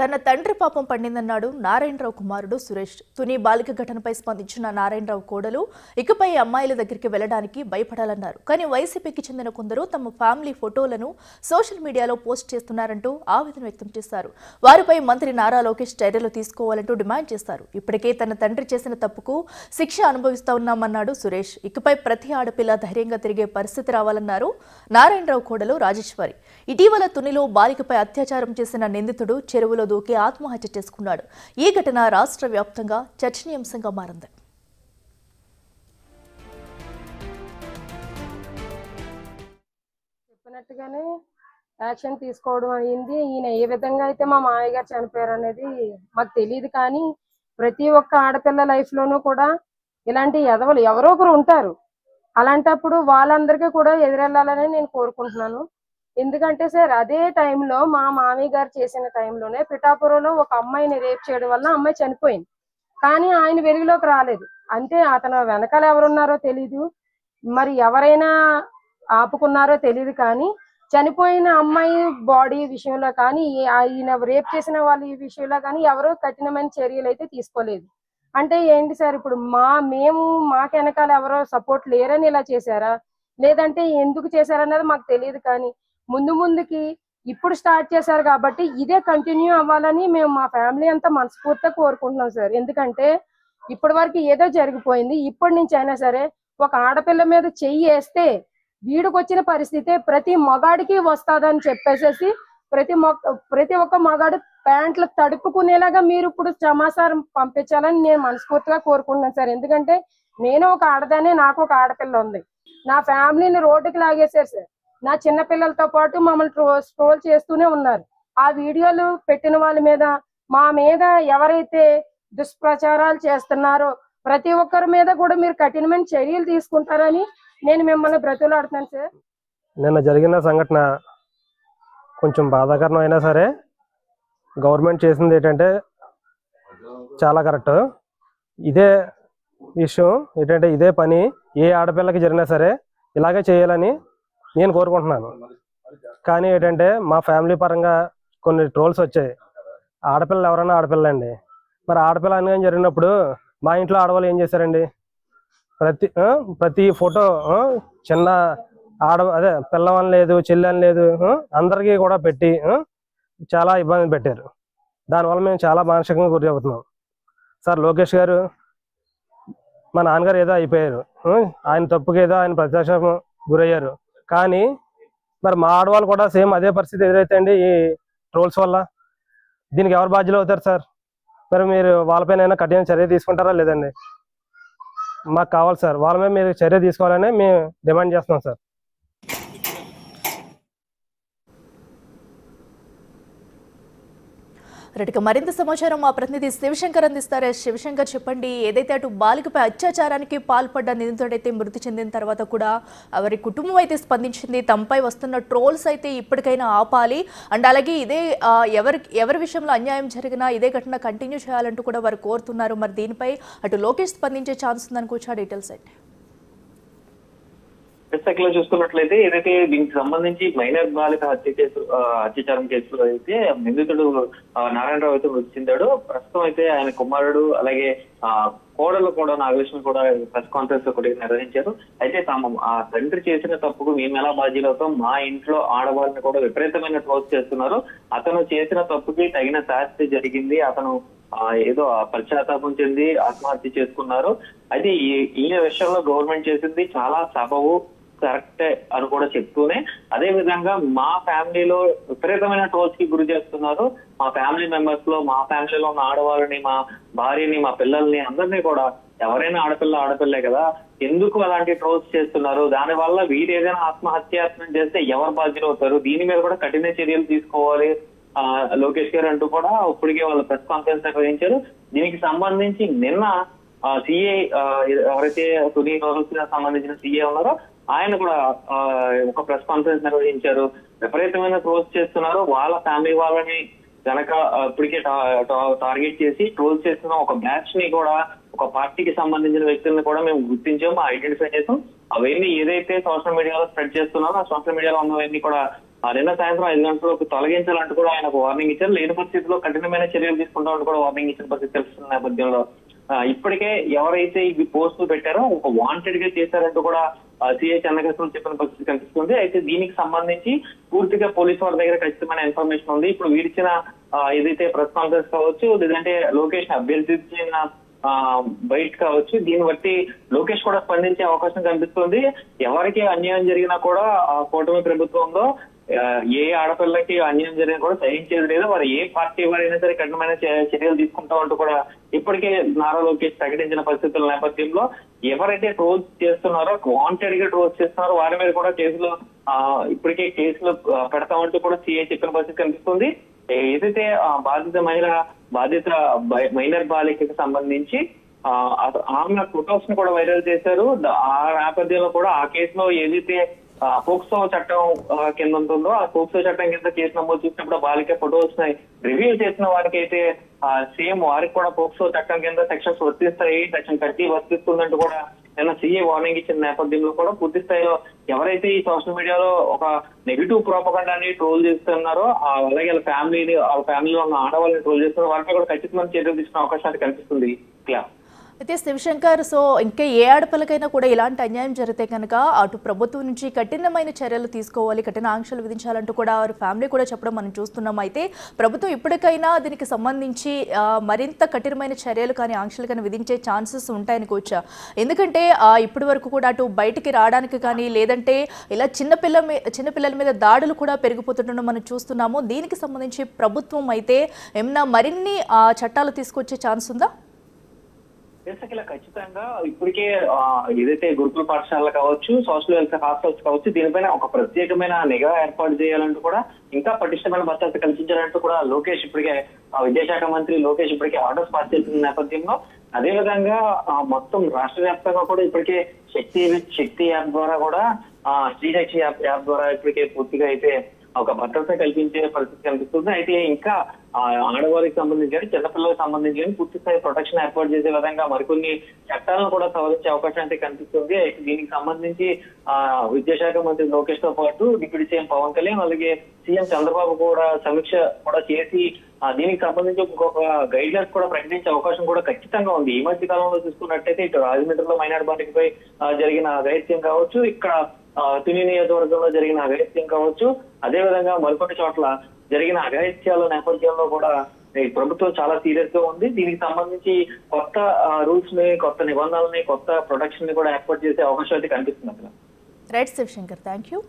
తన తండ్రి పాపం పండిందన్నాడు నారాయణరావు కుమారుడు సురేష్. తుని బాలిక ఘటనపై స్పందించిన నారాయణరావు కోడలు ఇకపై అమ్మాయిల దగ్గరికి వెళ్లడానికి భయపడాలన్నారు. కానీ వైసీపీకి చెందిన కొందరు తమ ఫ్యామిలీ ఫోటోలను సోషల్ మీడియాలో పోస్ట్ చేస్తున్నారంటూ ఆవేదన వ్యక్తం చేశారు. వారిపై మంత్రి నారా లోకేష్ చర్యలు తీసుకోవాలంటూ డిమాండ్ చేశారు. ఇప్పటికే తన తండ్రి చేసిన తప్పుకు శిక్ష అనుభవిస్తా ఉన్నామన్నాడు సురేష్. ఇకపై ప్రతి ఆడపిల్ల ధైర్యంగా తిరిగే పరిస్థితి రావాలన్నారు నారాయణరావు కోడలు రాజేశ్వరి. ఇటీవల తునిలో బాలికపై అత్యాచారం చేసిన నిందితుడు చెరువులో దూకి ఆత్మహత్య చేసుకున్నాడు. ఈ ఘటన రాష్ట్ర వ్యాప్తంగా చర్చనీయాంశంగా మారింది. చెప్పినట్టుగానే యాక్షన్ తీసుకోవడం అయింది. ఈయన ఏ విధంగా అయితే మా మామయ్య గారు చనిపోయారు అనేది మాకు తెలియదు. కానీ ప్రతి ఒక్క ఆడపిల్ల లైఫ్ లోనూ కూడా ఇలాంటి ఎదవలు ఎవరో ఒకరు ఉంటారు. అలాంటప్పుడు వాళ్ళందరికీ కూడా ఎదురెళ్లాలని నేను కోరుకుంటున్నాను. ఎందుకంటే సార్, అదే టైంలో మా మామయ్య గారు చేసిన టైంలోనే పిఠాపురంలో ఒక అమ్మాయిని రేప్ చేయడం వల్ల అమ్మాయి చనిపోయింది. కానీ ఆయన వెలుగులోకి రాలేదు. అంటే అతను వెనకాల ఎవరున్నారో తెలీదు, మరి ఎవరైనా ఆపుకున్నారో తెలియదు. కానీ చనిపోయిన అమ్మాయి బాడీ విషయంలో కానీ ఆయన రేప్ చేసిన వాళ్ళ ఈ విషయంలో కానీ ఎవరో కఠినమైన చర్యలు అయితే తీసుకోలేదు. అంటే ఏంటి సార్, ఇప్పుడు మేము మాకు వెనకాల ఎవరో సపోర్ట్ లేరని ఇలా చేశారా, లేదంటే ఎందుకు చేశారన్నది మాకు తెలియదు. కానీ ముందుకి ఇప్పుడు స్టార్ట్ చేశారు కాబట్టి ఇదే కంటిన్యూ అవ్వాలని మేము మా ఫ్యామిలీ అంతా మనస్ఫూర్తిగా కోరుకుంటున్నాం సార్. ఎందుకంటే ఇప్పటి వరకు ఏదో జరిగిపోయింది. ఇప్పటి నుంచి అయినా సరే ఒక ఆడపిల్ల మీద చెయ్యి వేస్తే వీడికి వచ్చిన పరిస్థితి ప్రతి మగాడికి వస్తుందని చెప్పేసేసి ప్రతి ఒక్క మగాడు ప్యాంట్లు తడుపుకునేలాగా మీరు ఇప్పుడు సమాచారం పంపించాలని నేను మనస్ఫూర్తిగా కోరుకుంటున్నాను సార్. ఎందుకంటే నేను ఒక ఆడదానే, నాకు ఒక ఆడపిల్ల ఉంది. నా ఫ్యామిలీని రోడ్డుకి లాగేశారు సార్. నా చిన్న పిల్లలతో పాటు మమ్మల్ని ట్రోల్ చేస్తూనే ఉన్నారు. ఆ వీడియోలు పెట్టిన వాళ్ళ మీద, మా మీద ఎవరైతే దుష్ప్రచారాలు చేస్తున్నారో ప్రతి ఒక్కరి మీద కూడా మీరు కఠినమైన చర్యలు తీసుకుంటారని నేను మిమ్మల్ని బ్రతులాడుతున్నాను సార్. నిన్న జరిగిన సంఘటన కొంచెం బాధాకరం అయినా సరే గవర్నమెంట్ చేసింది ఏంటంటే చాలా కరెక్ట్. ఇదే విషయం ఏంటంటే ఇదే పని ఏ ఆడపిల్లకి జరిగినా సరే ఇలాగే చేయాలని నేను కోరుకుంటున్నాను. కానీ ఏంటంటే మా ఫ్యామిలీ పరంగా కొన్ని ట్రోల్స్ వచ్చాయి. ఆడపిల్లలు ఎవరైనా ఆడపిల్లండి, మరి ఆడపిల్ల అని జరిగినప్పుడు మా ఇంట్లో ఆడవాళ్ళు ఏం చేశారండి, ప్రతి ఫోటో చిన్న పిల్లవని లేదు, చెల్లెని లేదు, అందరికీ కూడా పెట్టి చాలా ఇబ్బంది పెట్టారు. దానివల్ల మేము చాలా మానసికంగా గురి అవుతున్నాం. సార్, లోకేష్ గారు మా నాన్నగారు ఏదో అయిపోయారు, ఆయన తప్పుకి ఏదో ఆయన ప్రత్యక్షం గురయ్యారు. కానీ మరి మా ఆడవాళ్ళు కూడా సేమ్ అదే పరిస్థితి ఎదురైతే అండి ఈ ట్రోల్స్ వల్ల దీనికి ఎవరు బాధ్యులు అవుతారు సార్? మరి మీరు వాళ్ళపైన కఠిన చర్య తీసుకుంటారా లేదండి? మాకు కావాలి సార్, వాళ్ళ మీద మీరు చర్య తీసుకోవాలని మేము డిమాండ్ చేస్తున్నాం సార్. రెడ్డికి మరింత సమాచారం మా ప్రతినిధి శివశంకర్ అందిస్తారు. శివశంకర్, చెప్పండి, ఏదైతే అటు బాలికపై అత్యాచారానికి పాల్పడ్డ నిందితుడైతే మృతి చెందిన తర్వాత కూడా వారి కుటుంబం అయితే స్పందించింది. తమపై వస్తున్న ట్రోల్స్ అయితే ఇప్పటికైనా ఆపాలి అండ్ అలాగే ఇదే ఎవరి విషయంలో అన్యాయం జరిగినా ఇదే ఘటన కంటిన్యూ చేయాలంటూ కూడా వారు కోరుతున్నారు. మరి దీనిపై అటు లోకేష్ స్పందించే ఛాన్స్ ఉందనుకోవచ్చా? డీటెయిల్స్ అయితే లో చూసుకున్నట్లయితే ఏదైతే దీనికి సంబంధించి మైనర్ బాలిక అత్యాచారం కేసులో అయితే నిందితుడు నారాయణరావు అయితే మృతి చెందాడు. ప్రస్తుతం అయితే ఆయన కుమారుడు అలాగే కోడలు కూడా నాగలక్ష్మి కూడా ప్రెస్ కాన్ఫరెన్స్ ఒకటి నిర్వహించారు. అయితే ఆ తండ్రి చేసిన తప్పుకు మేము ఎలా బాధ్యులు అవుతాం, మా ఇంట్లో ఆడవాళ్ళని కూడా విపరీతమైన ట్రోల్స్ చేస్తున్నారు, అతను చేసిన తప్పుకి తగిన శాస్తి జరిగింది, అతను ఏదో పశ్చాత్తాపం చెంది ఆత్మహత్య చేసుకున్నారు. అయితే ఈ విషయంలో గవర్నమెంట్ చేసింది చాలా సబబు, కరెక్టే అని కూడా చెప్తూనే అదే విధంగా మా ఫ్యామిలీలో విపరీతమైన ట్రోల్స్ కి గురి చేస్తున్నారు. మా ఫ్యామిలీ మెంబర్స్ లో, మా ఫ్యామిలీలో ఉన్న ఆడవాళ్ళని, మా భార్యని, మా పిల్లల్ని అందరినీ కూడా ఎవరైనా ఆడపిల్లే కదా, ఎందుకు అలాంటి ట్రోల్స్ చేస్తున్నారు, దానివల్ల వీరు ఏదైనా ఆత్మహత్యాయత్నం చేస్తే ఎవరు బాధ్యులు అవుతారు, దీని మీద కూడా కఠిన చర్యలు తీసుకోవాలి లోకేష్ గారు అంటూ కూడా ఇప్పటికే వాళ్ళు ప్రెస్ కాన్ఫరెన్స్ నిర్వహించారు. దీనికి సంబంధించి నిన్న సిఏ ఎవరైతే తుని సంబంధించిన సిఏ ఉన్నారో ఆయన కూడా ఒక ప్రెస్ కాన్ఫరెన్స్ నిర్వహించారు. విపరీతమైన ట్రోల్స్ చేస్తున్నారు, వాళ్ళ ఫ్యామిలీ వాళ్ళని కనుక ఇప్పటికే టార్గెట్ చేసి ట్రోల్స్ చేస్తున్న ఒక బ్యాచ్ ని కూడా, ఒక పార్టీకి సంబంధించిన వ్యక్తులను కూడా మేము గుర్తించాము, ఐడెంటిఫై చేసాం. అవన్నీ ఏదైతే సోషల్ మీడియాలో స్ప్రెడ్ చేస్తున్నారో ఆ సోషల్ మీడియాలో ఉన్నవన్నీ కూడా నిన్న సాయంత్రం 5 గంటలకు తొలగించాలంటూ కూడా ఆయన వార్నింగ్ ఇచ్చారు. లేని పరిస్థితిలో కఠినమైన చర్యలు తీసుకుంటామంటూ కూడా వార్నింగ్ ఇచ్చిన పరిస్థితి తెలుస్తున్న నేపథ్యంలో ఇప్పటికే ఎవరైతే ఇవి పోస్టులు పెట్టారో ఒక వాంటెడ్ గా చేశారంటూ కూడా సిఐ చెన్నకేశ్వరం చెప్పిన పరిస్థితి కనిపిస్తుంది. అయితే దీనికి సంబంధించి పూర్తిగా పోలీసు వారి దగ్గర ఖచ్చితమైన ఇన్ఫర్మేషన్ ఉంది. ఇప్పుడు వీరిచ్చిన ఏదైతే ప్రెస్ కాన్ఫరెన్స్ కావచ్చు, లేదంటే లోకేష్ అభ్యర్థించిన బయట కావచ్చు, దీన్ని బట్టి లోకేష్ కూడా స్పందించే అవకాశం కనిపిస్తుంది. ఎవరికి అన్యాయం జరిగినా కూడా కూటమి ప్రభుత్వంలో ఏ ఆడపిల్లకి అన్యాయం జరిగినా కూడా సహించేది లేదు. వారు ఏ పార్టీ వారైనా సరే కఠినమైన చర్యలు తీసుకుంటామంటూ కూడా ఇప్పటికే నారా లోకేష్ ప్రకటించిన పరిస్థితుల నేపథ్యంలో ఎవరైతే ట్రోల్స్ చేస్తున్నారో, వాంటెడ్ గా ట్రోల్స్ చేస్తున్నారో వారి మీద కూడా ఇప్పటికే కేసులు పెడతామంటూ కూడా సిఐ చెప్పిన పరిస్థితి కనిపిస్తుంది. ఏదైతే బాధిత మైనర్ బాలికకి సంబంధించి ఆమె ఫొటోస్ ని కూడా వైరల్ చేశారు. ఆ నేపథ్యంలో కూడా ఆ కేసులో ఏదైతే పోక్సో చట్టం కింద ఉంటుందో ఆ పోక్సో చట్టం కింద కేసు నమోదు చేసినప్పుడు బాలిక ఫొటోస్ ని రివీల్ చేసిన వారికి అయితే సేమ్ వారికి కూడా పోక్సో చట్టం కింద సెక్షన్స్ వర్తిస్తాయి, సెక్షన్ 30 వర్తిస్తుందంటూ కూడా నిన్న సీఏ వార్నింగ్ ఇచ్చిన నేపథ్యంలో కూడా పూర్తి స్థాయిలో ఎవరైతే ఈ సోషల్ మీడియాలో ఒక నెగిటివ్ ప్రోపగండాని ట్రోల్ చేస్తున్నారో, అలాగే వాళ్ళ ఫ్యామిలీలో ఉన్న ఆడవాళ్ళని ట్రోల్ చేస్తున్నారో వారిపై కూడా ఖచ్చితమైన చర్యలు తీసుకునే అవకాశాలు కనిపిస్తుంది. అయితే శివశంకర్, సో ఇంకా ఏ ఆడపిల్లకైనా కూడా ఇలాంటి అన్యాయం జరిగితే కనుక అటు ప్రభుత్వం నుంచి కఠినమైన చర్యలు తీసుకోవాలి, కఠిన ఆంక్షలు విధించాలంటూ కూడా వారి ఫ్యామిలీ కూడా చెప్పడం మనం చూస్తున్నాం. అయితే ప్రభుత్వం ఇప్పటికైనా దీనికి సంబంధించి మరింత కఠినమైన చర్యలు కానీ ఆంక్షలు కానీ విధించే ఛాన్సెస్ ఉంటాయనుకోవచ్చా? ఎందుకంటే ఇప్పటి వరకు కూడా అటు బయటికి రావడానికి కానీ లేదంటే ఇలా చిన్నపిల్లల మీద దాడులు కూడా పెరిగిపోతుండడం మనం చూస్తున్నాము. దీనికి సంబంధించి ప్రభుత్వం అయితే ఏమన్నా మరిన్ని చట్టాలు తీసుకొచ్చే ఛాన్స్ ఉందా? ఇలా ఖచ్చితంగా ఇప్పటికే ఏదైతే గురుకుల పాఠశాలలు కావచ్చు, సోషల్ వెల్ఫేర్ హాస్టల్స్ కావచ్చు, దీనిపైన ఒక ప్రత్యేకమైన నిఘా ఏర్పాటు చేయాలంటూ కూడా, ఇంకా పటిష్టమైన భద్రత కల్పించాలంటూ కూడా లోకేష్ ఇప్పటికే విద్యాశాఖ మంత్రి లోకేష్ ఇప్పటికే ఆర్డర్స్ పాస్ చేసిన నేపథ్యంలో, అదేవిధంగా మొత్తం రాష్ట్ర వ్యాప్తంగా కూడా ఇప్పటికే శక్తి యాప్ ద్వారా కూడా శ్రీశక్తి యాప్ ద్వారా ఇప్పటికే పూర్తిగా అయితే ఒక భద్రత కల్పించే పరిస్థితి కనిపిస్తుంది. అయితే ఇంకా ఆడవారికి సంబంధించి కానీ చిన్నపిల్లలకు సంబంధించి కానీ పూర్తి స్థాయి ప్రొటెక్షన్ ఏర్పాటు చేసే విధంగా మరికొన్ని చట్టాలను కూడా సవరించే అవకాశం అయితే కనిపిస్తుంది. అయితే దీనికి సంబంధించి విద్యాశాఖ మంత్రి లోకేష్ తో పాటు డిప్యూటీ సీఎం పవన్ కళ్యాణ్ అలాగే సీఎం చంద్రబాబు కూడా సమీక్ష కూడా చేసి దీనికి సంబంధించి ఇంకొక గైడ్ లైన్స్ కూడా ప్రకటించే అవకాశం కూడా ఖచ్చితంగా ఉంది. ఈ మధ్య కాలంలో చూసుకున్నట్టయితే ఇటు రాజమండ్రిలో మైనార్ బాలికపై జరిగిన అఘాయిత్యం కావచ్చు, ఇక్కడ తుని నియోజకవర్గంలో జరిగిన అఘాయిత్యం కావచ్చు, అదేవిధంగా మరికొన్ని చోట్ల జరిగిన అఘాయిత్యాల నేపథ్యంలో కూడా ప్రభుత్వం చాలా సీరియస్ గా ఉంది. దీనికి సంబంధించి కొత్త రూల్స్ ని, కొత్త నిబంధనల్ని, కొత్త ప్రొటెక్షన్ ని కూడా ఏర్పాటు చేసే అవకాశం అయితే కనిపిస్తుంది. Right Shivshankar, thank you.